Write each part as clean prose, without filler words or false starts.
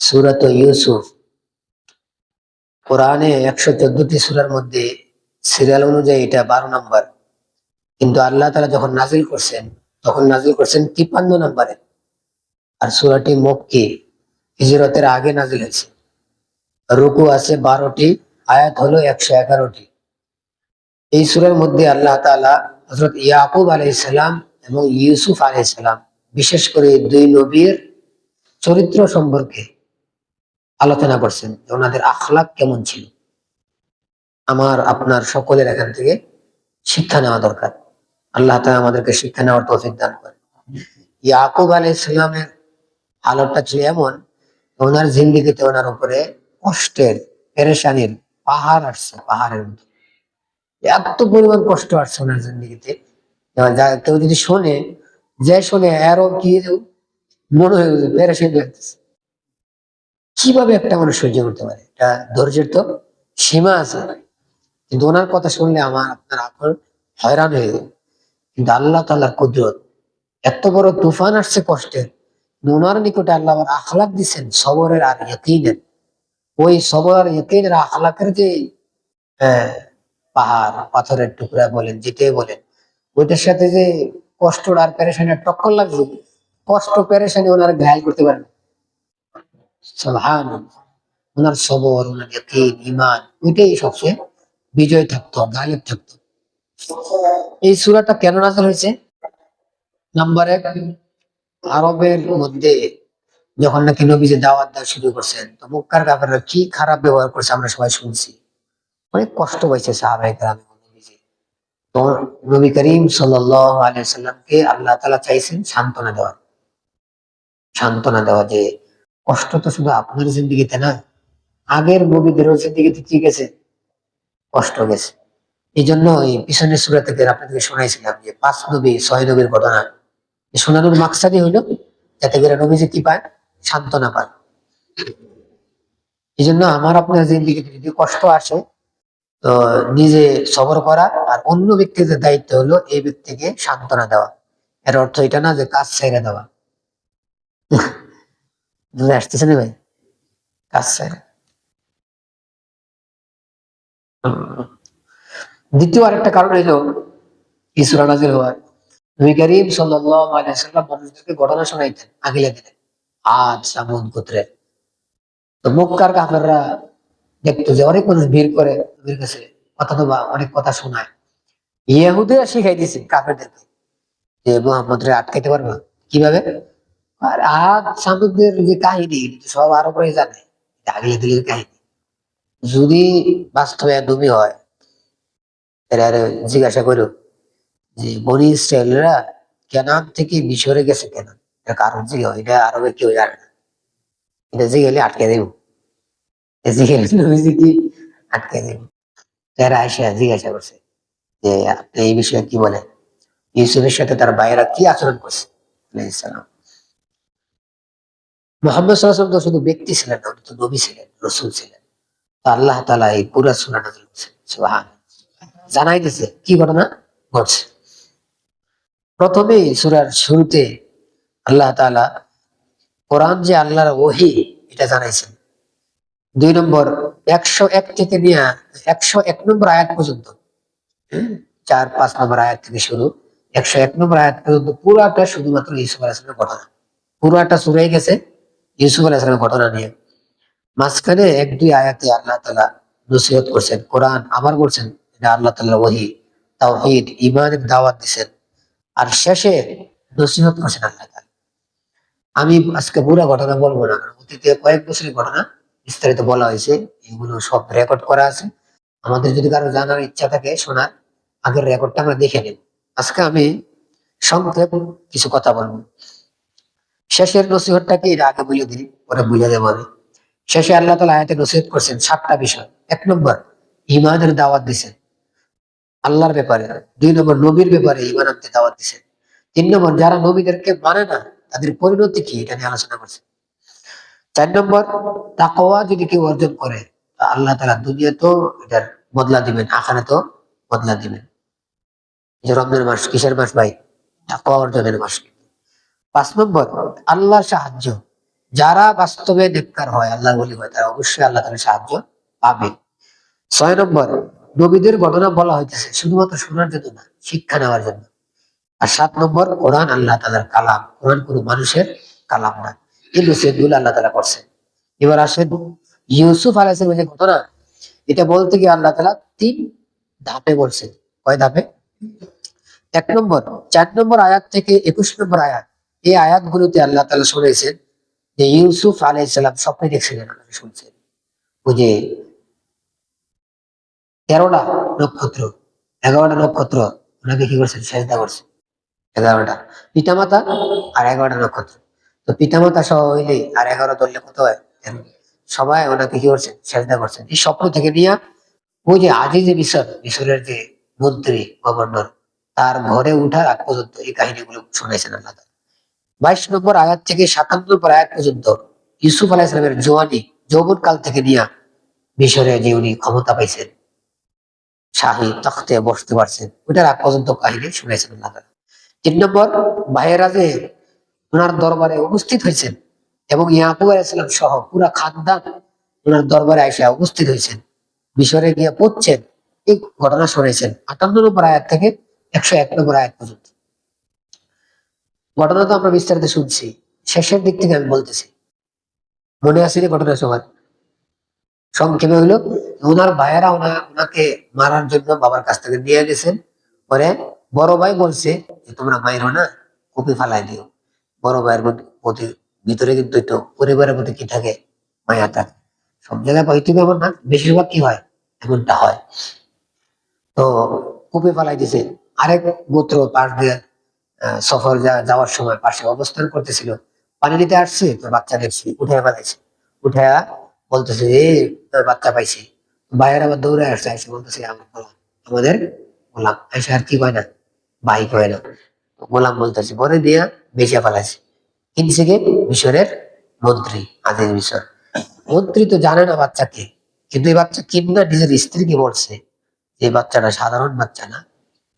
সূরাত ইউসুফ কোরআনে 114টি সূরার মধ্যে সিরিয়াল অনুযায়ী এটা 12 নম্বর, কিন্তু আল্লাহ তাআলা যখন নাজিল করছেন তখন নাজিল করছেন 53 নম্বরে। আর সূরাটি মক্কি, হিজরতের আগে নাজিল হয়েছে। রুকু আছে 12টি, আয়াত হলো 111টি। এই সূরার মধ্যে আল্লাহ তাআলা হযরত ইয়াকুব আলাইহিস সালাম এবং ইউসুফ আলাইহিস সালাম, বিশেষ করে দুই নবীর চরিত্র সম্পর্কে আলোচনা করছেন, ওনাদের আখলাক কেমন ছিল। আমার আপনার সকলের এখান থেকে শিক্ষা নেওয়া দরকার। আল্লাহ তাআলা আমাদেরকে শিক্ষা নেওয়ার তৌফিক দান করেন। ইয়াকুব আলাইহিস সালামের হালতটা ছিল এমন, ওনার জিন্দেগিতে ওনার উপরে কষ্টের, পেরেশানির পাহাড় আসছে, পাহাড়ের মতো এত পরিমাণ কষ্ট আসছে ওনার জিন্দেগিতে। কেউ যদি শোনে, যে শোনে আরো কি মনে হয় পেরেশানি লাগতেছে। কিভাবে একটা মানুষ সহ্য করতে পারে? এটা ধৈর্যের তো সীমা আছে। কিন্তু ওনার কথা শুনলে আমার আপনার এখন হয়রান হয়ে যায়। কিন্তু আল্লাহ তাআলার কুদরত, এত বড় তুফান আসছে কষ্টের, ওনার নিকটে আল্লাহ আবার আখলাক দিচ্ছেন সবরের আর ইয়াকিনের। ওই সবর আর ইয়াকিনের আখলাকের যে আহ, পাহাড় পাথরের টুকরা বলেন, যেটাই বলেন, ওইটার সাথে যে কষ্ট আর পেরেশানির টক্কর লাগবে, কষ্ট পেরেশানি ওনার ঘায়াল করতে পারে না। সুবহানাল্লাহ। ওনার সবর, ওনার ইয়াকিন, ঈমান, ওইটাই সবচেয়ে বিজয় থাকতো, গালিব থাকতো। এই সূরাটা কেন নাযিল হয়েছে? নাম্বার 1, আরবের মধ্যে যখন নাকি নবীজি দাওয়াত দেওয়া শুরু করছেন, তো মক্কার কাফেররা কি খারাপ ব্যবহার করছে আমরা সবাই শুনছি। অনেক কষ্ট পাইছে সাহাবায়ে কেরাম নবীজি। তো নবী করিম সাল্লাল্লাহু আলাইহি ওয়াসাল্লামকে আল্লাহ তাআলা চাইছেন সান্ত্বনা দেওয়া যে কষ্ট তো শুধু আপনার জিন্দেগিতে না, আগের নবীদেরও জিন্দেগিতে কি গেছে, কষ্ট গেছে। এই জন্য এই পিছনের সূরা থেকে আপনাদেরকে শোনাইছিলাম যে 5 নবী 6 নবীর ঘটনা। শোনানোর মাকসাদই হইলো যাতে করে নবীজি কি পায়, সান্ত্বনা পায়। এই জন্য আমার আপনার জিন্দেগিতে যদি কষ্ট আসে, তো নিজে সবর করা, আর অন্য ব্যক্তিদের দায়িত্ব হলো এই ব্যক্তিকে সান্ত্বনা দেওয়া। এর অর্থ এটা না যে কাজ ছেড়ে দেওয়া। বুঝে আসতেছে না ভাই? কাজ ছেড়ে। দ্বিতীয় আরেকটা কারণ হইলো এই সূরা নাযিল হওয়ার, নবী করিম সাল্লাল্লাহু আলাইহি ওয়াসাল্লাম মানুষদেরকে ঘটনা শোনাইতেন আগিলে দিনে, আদ সামুদ গোত্রের। তো মক্কার কাফেররা দেখতো যে অনেক মানুষ ভিড় করে নবীর কাছে, কথা তো অনেক কথা শোনায়। ইহুদিরা শিখাই দিছে কাফেরদেরকে যে মুহাম্মদ রে আটকাইতে পারবে না। কিভাবে? আর আদ সামুদের যে কাহিনী, সব আরবরাই জানে, আগিলে দিলের কাহিনী। যদি বাস্তবে একদমই হয়, এরা জিজ্ঞাসা করো যে বনি ইসরায়েলরা কেনান থেকে মিশরে গেছে কেন, এটা কারণ জিজ্ঞাসা, এটা আরবের কেউ জানে না। এটা জিজ্ঞেলে আটকে দেব, জিজ্ঞেলে কি আটকে দেব। এরা এসে জিজ্ঞাসা করছে যে আপনি এই বিষয়ে কি বলেন, ইউসুফের সাথে তার ভাইয়েরা কি আচরণ করছে আলাইহিস সালাম। মুহাম্মদ সাল্লাল্লাহু আলাইহি ওয়াসাল্লাম তো শুধু ব্যক্তি ছিলেন না, উনি তো নবী ছিলেন, রাসূল ছিলেন। তো আল্লাহ তাআলা এই পুরা সূরা নাযিল করেছেন। সুবহানাল্লাহ। জানাই দিছে কি ঘটনা ঘটছে। প্রথমেই সূরার শুরুতে আল্লাহ তাআলা কোরআন যে আল্লাহর ওহী, এটা জানাইছেন। 2 নম্বর 101 থেকে নিয়ে 101 নম্বর আয়াত পর্যন্ত, 4-5 নম্বর আয়াত থেকে শুরু, 101 নম্বর আয়াত পর্যন্ত পুরাটা শুধুমাত্র ইউসুফ আলাইহিস সালামের ঘটনা। পুরাটা সূরাই গেছে ইউসুফ আলাইহিস সালামের ঘটনা নিয়ে। মাঝখানে 1-2 আয়াতে আল্লাহ তাআলা নসিহত করছেন, কোরআন আবার বলছেন এটা আল্লাহ তাআলার ওহী, তাওহীদ, ঈমানের দাওয়াত দিছেন। আর শেষে নসিহত করছেন আল্লাহ তাআলা। আমি আজকে পুরো ঘটনা বলবো না, কারণ অতীতে কয়েক বছরের ঘটনা বিস্তারিত বলা হয়েছে, এগুলো সব রেকর্ড করা আছে। আমাদের যদি কারো জানার ইচ্ছা থাকে শোনার, আগের রেকর্ডটা আমরা দেখে নেব। আজকে আমি সংক্ষেপ কিছু কথা বলবো। শেষের নসিহতটা কি, এটা আগে বলে দিই, পরে বুঝে দেবো আমি। শেষে আল্লাহ তাআলা আয়াতে নসিহত করছেন 7টা বিষয়। 1 নম্বর ঈমানের দাওয়াত দিছেন আল্লাহর ব্যাপারে। 2 নম্বর নবীর ব্যাপারে ঈমান আনতে দাওয়াত দিছেন। 3 নম্বর যারা নবীদেরকে মানে না তাদের পরিণতি কি, এটা নিয়ে আলোচনা করছেন। 4 নম্বর তাকওয়া যদি কেউ অর্জন করে, আল্লাহ তাআলা দুনিয়াতেও এটার বদলা দিবেন, আখিরাতেও বদলা দিবেন। যে রমজান মাস কিসের মাস ভাই? তাকওয়া অর্জনের মাস। 5 নম্বর আল্লাহর সাহায্য, যারা বাস্তবে নেককার হয়, আল্লাহর ওলি হয়, তারা অবশ্যই আল্লাহ তাআলার সাহায্য পাবে। 6 নম্বর, নবীদের ঘটনা বলা হইতেছে শুধুমাত্র শোনার জন্য না, শিক্ষা নেওয়ার জন্য। আর 7 নম্বর, কোরআন আল্লাহ তাআলার কালাম, কোরআন কোনো মানুষের কালাম না। এই নসিহতগুলো আল্লাহ তাআলা করছেন। এবার আসেন ইউসুফ আলাইহিস সালামের যে ঘটনা, এটা বলতে গিয়ে আল্লাহ তাআলা 3 ধাপে বলছেন। কয় ধাপে? 1 নম্বর, 4 নম্বর আয়াত থেকে 21 নম্বর আয়াত, এই আয়াতগুলোতে আল্লাহ তাআলা শুনেছেন যে ইউসুফ আলাইহিস সালাম স্বপ্নে দেখছিলেন, আপনারা শুনছেন। ওই যে 13টা নক্ষত্র, 11টা নক্ষত্র ওনাকে কি করছেন? সেজদা করছে। 11টা পিতামাতা আর 11টা নক্ষত্র। তো পিতামাতা সহ হইলে আর 11 ধরলে কত হয়? 13। সবাই ওনাকে কি করছেন? সেজদা করছেন। এই স্বপ্ন থেকে নিয়ে ওই যে আজিজে মিশর, মিশরের যে মন্ত্রী গভর্নর, তার ঘরে উঠার আগ পর্যন্ত এই কাহিনীগুলো শুনেছেন আল্লাহ তাআলা। 22 নম্বর আয়াত থেকে 57 নম্বর আয়াত পর্যন্ত ইউসুফ আলাইহিস সালামের জওয়ানি, যৌবন কাল থেকে নিয়ে মিশরে যে উনি ক্ষমতা পাইছেন, শাহী তখতে বসতে পারছেন, ওইটার আগ পর্যন্ত কাহিনী শুনেছেন আল্লাহ তাআলা। 3 নম্বর, ভাইয়েরা যে ওনার দরবারে উপস্থিত হয়েছেন এবং ইয়াকুব আলাইহিস সালাম সহ পুরা খানদান ওনার দরবারে আইসা উপস্থিত হয়েছেন, মিশরে গিয়ে পড়ছেন, এই ঘটনা শুনেছেন 58 নম্বর আয়াত থেকে 101 নম্বর আয়াত পর্যন্ত। ঘটনা তো আমরা বিস্তারিত শুনছি, শেষের দিক থেকে আমি বলতেছি। মনে আছে ঘটনা সবার? সংক্ষেপে হইলো, ওনার ভাইয়েরা ওনাকে মারার জন্য বাবার কাছ থেকে নিয়ে গেছেন। পরে বড় ভাই বলছে যে তোমরা মাইরো না, কপি ফালাই দিও। বড় ভাইয়ের প্রতি ভিতরে কিন্তু একটু পরিবারের প্রতি কি থাকে? মায়া থাকে। সব জায়গায় পজিটিভ এমন না, বেশিরভাগ কি হয়? এমনটা হয়। তো কপি ফালাই দিছে। আরেক গোত্র পাশ দিয়ে সফর যাওয়ার সময় পাশে অবস্থান করতেছিল, পানি নিতে আসছে, তো বাচ্চা দেখছি উঠে ফেলাইছে। উঠে বলতেছে বাচ্চা পাইছি। ভাইয়ের আবার দৌড়ে আসছে, এসে বলতেছে আমাদের গোলাম। এসে আর কি কয় না? ভাই কয় না, গোলাম বলতেছে। পরে দিয়া বেঁচে ফেলাইছে। কিনছে কে? মিশরের মন্ত্রী, আজিজ মিশর। মন্ত্রী তো জানে না বাচ্চাকে, কিন্তু এই বাচ্চা কিনা নিজের স্ত্রীকে বলছে যে বাচ্চাটা সাধারণ বাচ্চা না,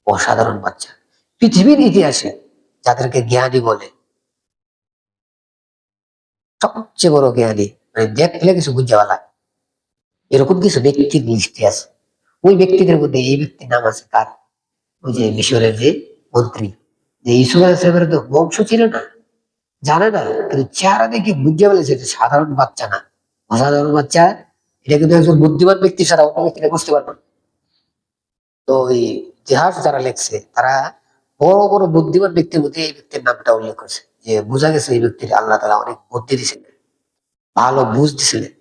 অসাধারণ বাচ্চা। পৃথিবীর ইতিহাসে যাদেরকে জ্ঞানী বলে, সবচেয়ে বড় জ্ঞানী, মানে দেখলে কিছু বুঝতে পারা, এরকম কিছু ব্যক্তির লিস্টে আছে। ওই ব্যক্তিদের মধ্যে এই ব্যক্তির নাম আছে কার? ওই যে মিশরের যে মন্ত্রী, যে ইসুফ আলাইহিসসালামের তো বংশ ছিল না, জানে না, কিন্তু চেহারা দেখে বুঝতে পেরেছে যে সাধারণ বাচ্চা না, অসাধারণ বাচ্চা। এটা কিন্তু একজন বুদ্ধিমান ব্যক্তি ছাড়া অন্য ব্যক্তিরা বুঝতে পারবে না। তো এই ইতিহাস যারা লেখছে, তারা বড় বড় বুদ্ধিমান ব্যক্তির মধ্যে এই ব্যক্তির নামটা উল্লেখ করছে, যে বোঝা গেছে এই ব্যক্তির আল্লাহ তাআলা অনেক বুদ্ধি দিয়েছিলেন, ভালো বুঝ দিছিলেন।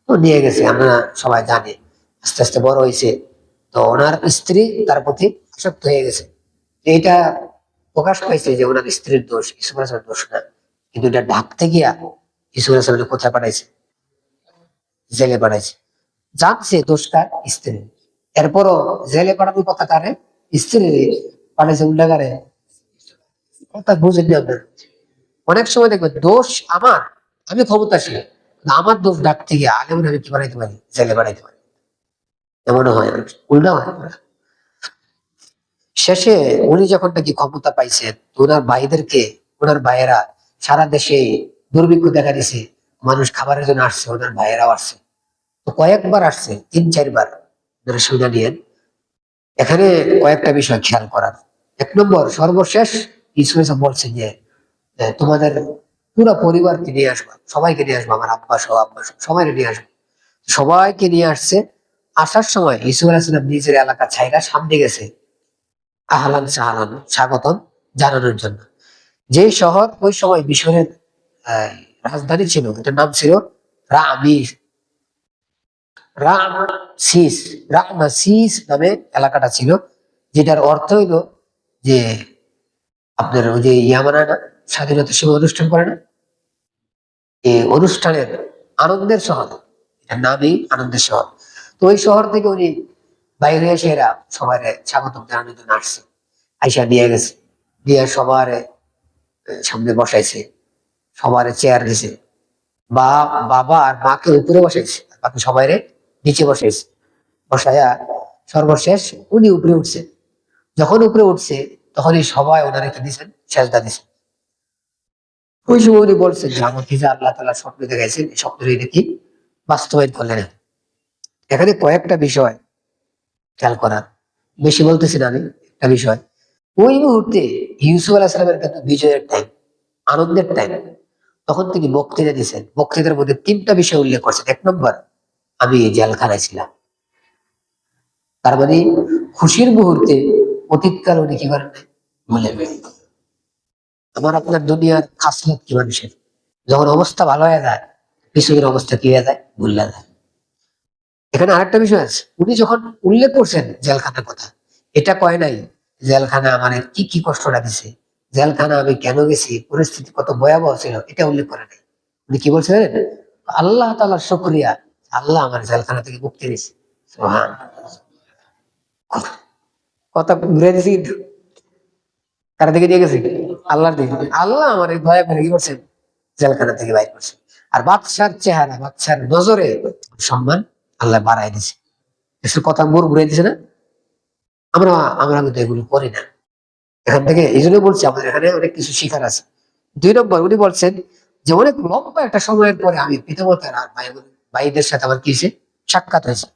তো নিয়ে গেছে, আমরা সবাই জানি। আস্তে আস্তে বড় হয়েছে, তো ওনার স্ত্রী তার প্রতি আসক্ত হয়ে গেছে। এইটা প্রকাশ পাইছে যে ওনার স্ত্রীর দোষ, ইসুফ আলাইহিসসালামের দোষ না। কিন্তু এটা ঢাকতে গিয়া ইসুফ আলাইহিসসালামকে কোথায় পাঠাইছে? জেলে পাঠাইছে। জানছে দোষ কার? স্ত্রী। এরপরও জেলে পাঠানোর কথা কারে? স্ত্রী পাঠাইছে উল্টাকারে। কথা বুঝেন আপনার? অনেক সময় দেখবেন দোষ আমার, আমি ক্ষমতাশীল, কিন্তু আমার দোষ ডাকতে গিয়ে আলেম আমি কি বানাইতে পারি? জেলে বানাইতে পারি। এমনও হয়, উল্টা হয়। শেষে উনি যখন নাকি ক্ষমতা পাইছেন, ওনার ভাইদেরকে, ওনার ভাইয়েরা সারা দেশে দুর্ভিক্ষ দেখা দিছে, মানুষ খাবারের জন্য আসছে, ওনার ভাইয়েরাও আসছে। তো কয়েকবার আসছে, 3-4 বার। আপনারা শুনে নিয়েন। এখানে কয়েকটা বিষয় খেয়াল করার। 1 নম্বর, সর্বশেষ ইসুফ বলছে যে তোমাদের পুরো পরিবারকে নিয়ে আসবা, সবাইকে নিয়ে আসবা, আমার আব্বা সহ আব্বা সহ সবাইকে নিয়ে আসবা। সবাইকে নিয়ে আসছে। আসার সময় ইসুফ আলাইহিস সালাম নিজের এলাকা ছাইরা সামনে গেছে আহলান সাহলান, স্বাগতম জানানোর জন্য। যে শহর ওই সময় মিশরের আহ, রাজধানী ছিল, এটার নাম ছিল রামি, রামসিস, রামাসিস নামে এলাকাটা ছিল, যেটার অর্থ হইলো যে আপনার ওই যে ইয়ামানা না, স্বাধীনতা সীমা অনুষ্ঠান করে না, এই অনুষ্ঠানের আনন্দের শহর, এটার নামই আনন্দের শহর। তো ওই শহর থেকে উনি বাইরে এসে এরা সবাই স্বাগতম জানানোর জন্য আসছে। আইসা দিয়ে গেছে, দিয়ে সবার সামনে বসাইছে, সবার চেয়ার দিছে। বা বাবা আর মাকে উপরে বসাইছে, বাকি সবাই নিচে বসাইছে। বসায়া সর্বশেষ উনি উপরে উঠছে। যখন উপরে উঠছে, তখনই সবাই ওনারা কি দিচ্ছেন? সেজদা দিচ্ছেন। ওই সময় উনি বলছেন যে আমাকে যে আল্লাহ তাআলা স্বপ্ন দেখাইছেন, এই স্বপ্নটা দেখি বাস্তবায়ন করলেন। এখানে কয়েকটা বিষয় খেয়াল করার, বেশি বলতেছি না আমি, একটা বিষয়। ওই মুহূর্তে ইউসুফ আলাইহিস সালামের কিন্তু বিজয়ের টাইম, আনন্দের টাইম। তখন তিনি বক্তৃতা দিয়েছেন, বক্তৃতার মধ্যে তিনটা বিষয় উল্লেখ করছেন। এক নম্বর, আমি জেলখানায় ছিলাম। তার মানে খুশির মুহূর্তে অতীতকাল উনি কি করেন নাই, ভুলে নাই। আমার আপনার দুনিয়ার খাসলত কি মানুষের, যখন অবস্থা ভালো হয়ে যায় পিছনের অবস্থা কি হয়ে যায়, ভুলে যায়। এখানে আরেকটা বিষয় আছে, উনি যখন উল্লেখ করছেন জেলখানার কথা, এটা কয় নাই জেলখানা আমার কি কি কষ্টটা দিছে, জেলখানা আমি কেন গেছি, পরিস্থিতি কত ভয়াবহ ছিল, এটা উল্লেখ করে নাই। উনি কি বলছেন, আল্লাহ তাআলার শুকরিয়া, আল্লাহ আমার জেলখানা থেকে মুক্তি দিয়েছে। সুবহানাল্লাহ। কথা ঘুরে দিছি কিন্তু কার দিকে দিয়ে গেছে, আল্লাহর দিকে। আল্লাহ আমার এই দয়া করে কি করছেন, জেলখানা থেকে বাইর করছে। আর বাদশার চেহারা, বাদশার নজরে সম্মান আল্লাহ বাড়াই দিছে। কিছু কথা মোর ঘুরে দিছে না, আমরা আমরা কিন্তু এগুলো করি না। এখান থেকে এই জন্য বলছি আমাদের এখানে অনেক কিছু শিখার আছে। দুই নম্বর, উনি বলছেন যে অনেক লম্বা একটা সময়ের পরে আমি পিতামাতার আর ভাইদের সাথে আমার কি হয়েছে, সাক্ষাৎ হয়েছে।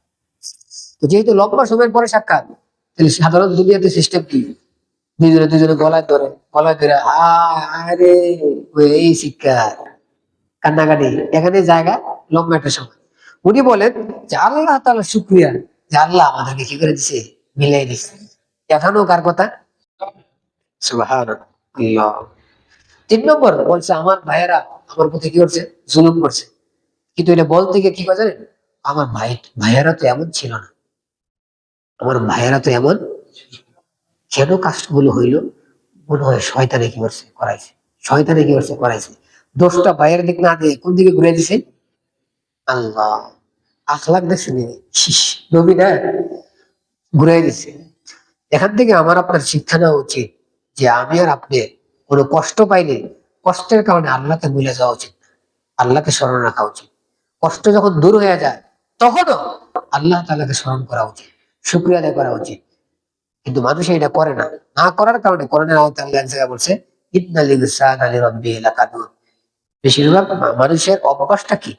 তো যেহেতু লম্বা সময়ের পরে সাক্ষাৎ, তাহলে সাধারণ দুনিয়াতে সিস্টেম কি, দুজনে দুজনে গলায় ধরে, গলায় ধরে আরে এই শিক্ষা কান্নাকাটি, এখানে জায়গা লম্বা একটা সময়। উনি বলেন যে আল্লাহ তাআলা শুকরিয়া, যে আল্লাহ আমাদেরকে কি করে দিছে, মিলাই দিছে। এখানেও কার কথা, সুবহানাল্লাহ। তিন নম্বর বলছে আমার ভাইয়েরা আমার প্রতি কি করছে, জুলুম করছে। কিন্তু এটা বলতে গিয়ে কি করে জানেন, আমার ভাইয়েরা তো এমন ছিল না, আমার ভাইয়েরা তো এমন কেন কাজগুলো হইলো, মনে হয় শয়তানে কি করছে করাইছে, শয়তানে কি করছে করাইছে। দোষটা ভাইয়ের দিক না দিয়ে কোন দিকে ঘুরে দিছে, আল্লাহ। আখলাক দেখছেন, নবী না, ঘুরে দিছে। এখান থেকে আমার আপনার শিক্ষা নেওয়া উচিত যে আমি আর আপনি কোনো কষ্ট পাইলে কষ্টের কারণে আল্লাহকে ভুলে যাওয়া উচিত না, আল্লাহকে স্মরণ রাখা উচিত। কষ্ট যখন দূর হয়ে যায় তখনও আল্লাহ তাআলাকে স্মরণ করা উচিত, শুকরিয়া আদায় করা উচিত। কিন্তু মানুষ এটা করে না, না করার কারণে কোরআনের আয়াতে আল্লাহ এক জায়গায় বলছে ইন্নাল ইনসানা লিরাব্বিহি লাকানুন। বেশিরভাগ মানুষের অভ্যাসটা কি,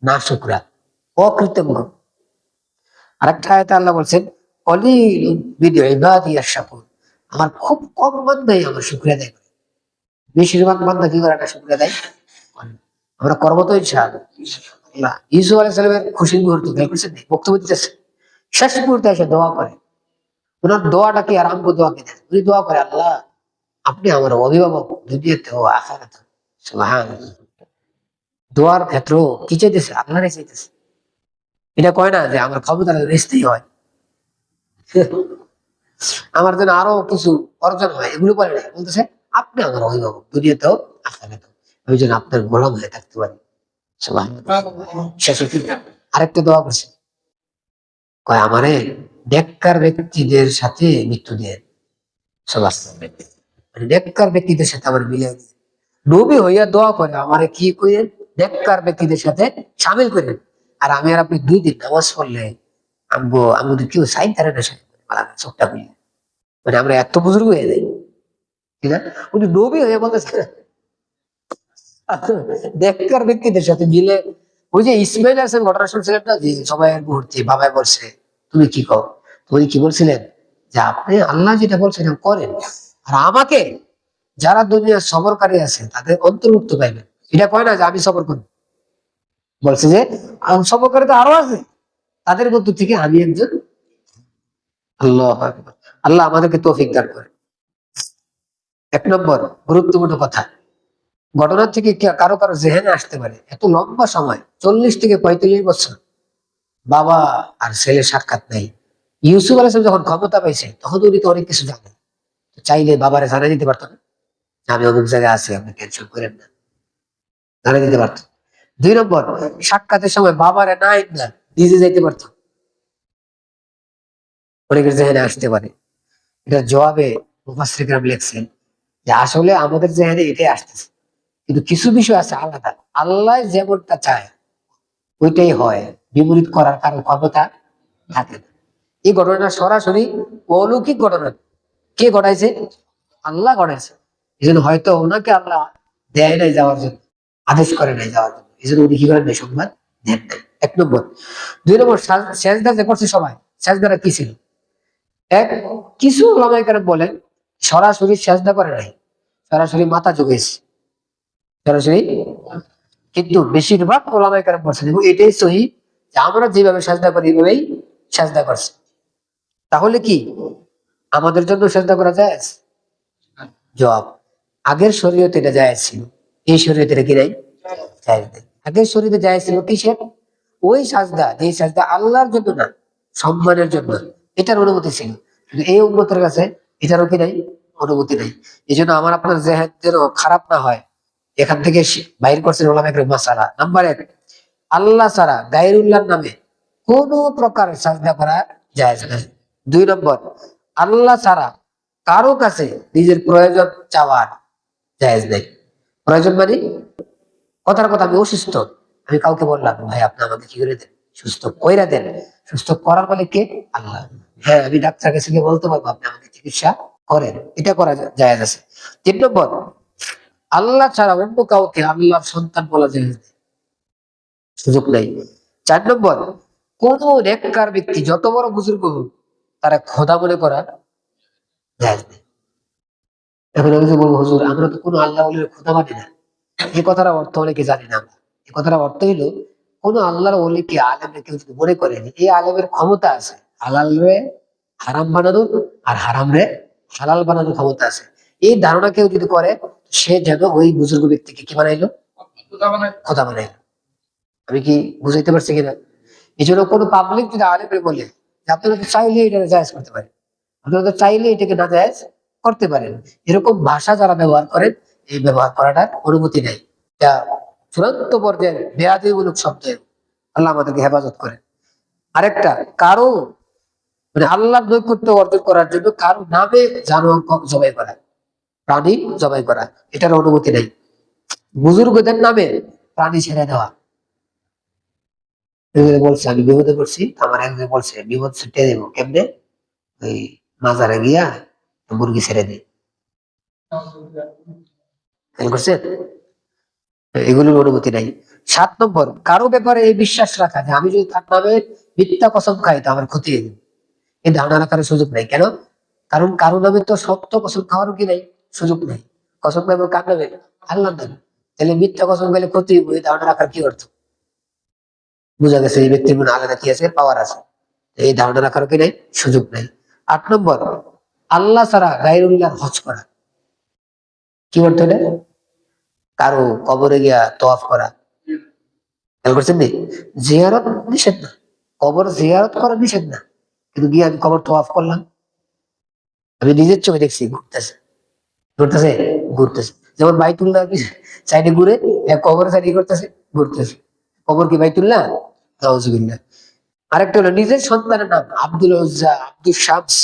না শুকরা, অকৃতজ্ঞ। আরেকটা আয়াতে আল্লাহ বলছেন কলিলুম মিন ইবাদিয়াশ শাকুর, আমার খুব কম বান্দাই আমার শুকরিয়া আদায় করে। বেশিরভাগ বান্দা কি করে না, শুকরিয়া আদায় করে না। আমরা করবো তো ইনশাআল্লাহ। আল্লাহ ইউসুফ আলাইহিস সালামের খুশির মুহূর্ত খেয়াল করছেন, বক্তব্য দিতেছে, শেষ মুহূর্তে এসে দোয়া করে। ওনার দোয়াটা কি আরম্ভ দোয়া কি, উনি দোয়া করে আল্লাহ আপনি আমার অভিভাবক দুনিয়াতে ও আখিরাতে। সুবহানাল্লাহ। দোয়ার ক্ষেত্র কি চাইতেছে, আল্লাহরে চাইতেছে। এটা কয় না যে আমার ক্ষমতা রেস্তেই হয়, আমার জন্য আরো কিছু অর্জন হয়, এগুলো বলে না। বলতেছে আপনি আমার অভিভাবক দুনিয়াতেও আখিরাতেও, আমি যেন আপনার গোলাম হয়ে থাকতে পারি। সুবহানাল্লাহ। শেষে কি আরেকটা দোয়া করছে, কয় আমারে নেককার ব্যক্তিদের সাথে মৃত্যু দিয়ে, মানে নেককার ব্যক্তিদের সাথে আমার মিলিয়ে দিন। নবী হইয়া দোয়া করে আমারে কি করেন, নেককার ব্যক্তিদের সাথে সামিল করেন। আর আমি আর আপনি 2 দিন নামাজ পড়লে আমগো আমাদের কেউ সাইন তারে না, চোখটা খুলে, মানে আমরা এত বুজুর্গ হয়ে যাই, ঠিক না? উনি নবী হয়ে বলতেছে নেককার ব্যক্তিদের সাথে মিলে। ওই যে ইসমাইল হাসান ঘটনা শুনছিলেন না, যে সবাই মুহূর্তে বাবাই বলছে তুমি কি কও, উনি কি বলছিলেন যে আপনি আল্লাহ যেটা বলছেন করেন, আর আমাকে যারা দুনিয়ার সবরকারী আছে তাদের অন্তর্ভুক্ত পাইবেন। এটা কয় না যে আমি সবর করি, বলছে যে সবরকারী তো আরো আছে, তাদের মধ্য থেকে আমি একজন। আল্লাহু আকবার। আল্লাহ আমাদেরকে তৌফিক দান করে। এক নম্বর গুরুত্বপূর্ণ কথা, ঘটনা থেকে কারো কারো জেহেনে আসতে পারে এত লম্বা সময় 40 থেকে 45 বছর বাবা আর ছেলের সাক্ষাৎ নাই। ইউসুফ আলাইহিস সালাম যখন ক্ষমতা পাইছে তখন উনি তো অনেক কিছু জানেন, চাইলে বাবারে জানাই দিতে পারতো না, আমি অমুক জায়গায় আছি আপনি টেনশন করেন না, জানাই দিতে পারতো। 2 নম্বর, সাক্ষাতের সময় বাবারে নাই না নিজে যাইতে পারতো, অনেকের জেহেনে আসতে পারে। এটা জবাবে মুফাসসিরগণ লিখছেন যে আসলে আমাদের জেহেনে এটাই আসতেছে, কিন্তু কিছু বিষয় আছে আলাদা, আল্লাহ যেমনটা চায় ওইটাই হয়, বিপরীত করার কারো ক্ষমতা থাকে না। এই ঘটনাটা সরাসরি অলৌকিক ঘটনা, কে ঘটাইছে, আল্লাহ ঘটাইছে। এই জন্য হয়তো ওনাকে আল্লাহ দেয় নাই যাওয়ার জন্য, আদেশ করে নাই যাওয়ার জন্য, এই জন্য উনি কি করেন নাই, সংবাদ দেন নাই। 1 নম্বর। 2 নম্বর, সেজদা যে করছে সবাই, সেজদাটা কি ছিল? এক, কিছু ওলামায়ে কেরাম বলেন সরাসরি সেজদা করে নাই, সরাসরি মাথা ঝুঁকেছে, সরাসরি। কিন্তু বেশিরভাগ ওলামায়ে কেরাম বলছেন, এবং এটাই সহিহ, যে আমরা যেভাবে সেজদা করি এইভাবেই সেজদা করছে। তাহলে কি আমাদের জন্য সেজদা করা জায়েজ? জবাব, আগের শরীয়তে এটা জায়েজ ছিল, এই শরীয়তে এটা কি নাই, জায়েজ নেই। আগের শরীয়তে জায়েজ ছিল কিসের? ওই সাজদা, যে সাজদা আল্লাহর জন্য না, সম্মানের জন্য, এটার অনুমতি ছিল। কিন্তু এই উম্মতের কাছে এটারও কি নাই, অনুমতি নাই। এই জন্য আমার আপনার জেহেন যেন খারাপ না হয়, এখান থেকে বাইর করছেন ওলামা একরাম মাসালা। নাম্বার 1, আল্লাহ ছাড়া গায়রুল্লাহর নামে কোন প্রকার সাজদা করা জায়েজ নাই। 2 নম্বর, আল্লাহ ছাড়া কারো কাছে নিজের প্রয়োজন চাওয়ার জায়েজ নেই। প্রয়োজন মানে, কথার কথা, আমি অসুস্থ, আমি কাউকে বললাম ভাই আপনি আমাকে কি করে দেন, সুস্থ কইরা দেন। সুস্থ করার মালিক কে? আল্লাহ। হ্যাঁ, আমি ডাক্তার কাছে গিয়ে বলতে পারবো আপনি আমাকে চিকিৎসা করেন, এটা করা জায়েজ আছে। 3 নম্বর, আল্লাহ ছাড়া অন্য কাউকে আল্লাহর সন্তান বলা জায়েজ নেই, সুযোগ নেই। 4 নম্বর, কোন নেককার ব্যক্তি যত বড় বুজুর্গ হোক তারা খোদা মনে করা জায়েজ নেই। এখন আমি যে বলবো হুজুর আমরা তো কোনো আল্লাহ ওলির খোদা মানি না, এই কথার অর্থ অনেকে জানি না আমরা। এই কথার অর্থ হইলো, কোন আল্লাহর ওলিকে, আলেমকে কেউ যদি মনে করেনি এই আলেমের ক্ষমতা আছে হালাল রে হারাম বানানোর, আর হারাম রে হালাল বানানোর ক্ষমতা আছে, এই ধারণা কেউ যদি করে, সে যেন ওই বুজুর্গ ব্যক্তিকে কি বানাইলো, খোদা বানাইলো। আমি কি বুঝাইতে পারছি কিনা? এই জন্য কোনো পাবলিক যদি আলেমরে বলে যে আপনারা তো চাইলে এটা জায়েজ করতে পারেন, আপনারা তো চাইলে এটাকে না জায়েজ করতে পারেন, এরকম ভাষা যারা ব্যবহার করেন, এই ব্যবহার করাটার অনুমতি নেই। এটা চূড়ান্ত পর্যায়ের বেয়াদবিমূলক শব্দ। আল্লাহ আমাদেরকে হেফাজত করেন। আরেকটা, কারো মানে আল্লাহর নৈকট্য অর্জন করার জন্য কারো নামে জানোয়ার জবাই করা, প্রাণী জবাই করা, এটার অনুমতি নেই। বুজুর্গদের নামে প্রাণী ছেড়ে দেওয়া, বলছে আমি বিপদে পড়ছি, আমার একজন বলছে বিপদ ছুটে দেবো কেমনে, ওই মাজারে গিয়া মুরগি ছেড়ে দিই, খেয়াল করছেন? এগুলোর অনুমতি নাই। 7 নম্বর, কারো ব্যাপারে এই বিশ্বাস রাখা যে আমি যদি তার নামে মিথ্যা কসম খাই তো আমার ক্ষতি হয়ে যাবে, এই ধারণা রাখার সুযোগ নাই। কেন? কারণ কারো নামে তো সত্য কসম খাওয়ারও কি নাই, সুযোগ নাই। কসম খাইবো কার নামে? আল্লাহর নামে। তাহলে মিথ্যা কসম খাইলে ক্ষতি হইব, এই ধারণা রাখার কি অর্থ? বোঝা গেছে এই ব্যক্তির মনে আলাদা কি আছে, পাওয়ার আছে, এই ধারণা রাখারও কি নাই, সুযোগ নাই। 8 নম্বর, আল্লাহ ছাড়া গায়রুল্লাহর হজ করা। কি অর্থ এটা? কারো কবরে গিয়া তওয়াফ করা, খেয়াল করছেন নি? জিয়ারত নিষেধ না, কবর জিয়ারত করা নিষেধ না, কিন্তু গিয়ে আমি কবর তওয়াফ করলাম, আমি নিজের চোখে দেখছি ঘুরতেছে, ঘুরতেছে, ঘুরতেছে। যেমন বাইতুল্লাহ সাইডে ঘুরে, কবরের সাইডে করতেছে, ঘুরতেছে। কবর কি বাইতুল্লাহ? নাউজুবিল্লাহ। আরেকটা হলো নিজের সন্তানের নাম আব্দুল উজ্জা, আব্দুল শামস,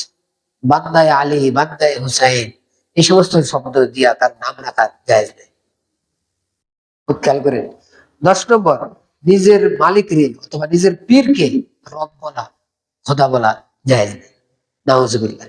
বান্দায় আলী, বান্দায় হুসাইন, এই সমস্ত শব্দ দিয়া তার নাম রাখা জায়েজ নেই, খুব খেয়াল করে। 10 নম্বর, নিজের মালিককে অথবা নিজের পীরকে রব বলা, খোদা বলা জায়েজ নেই, নাউজুবিল্লাহ।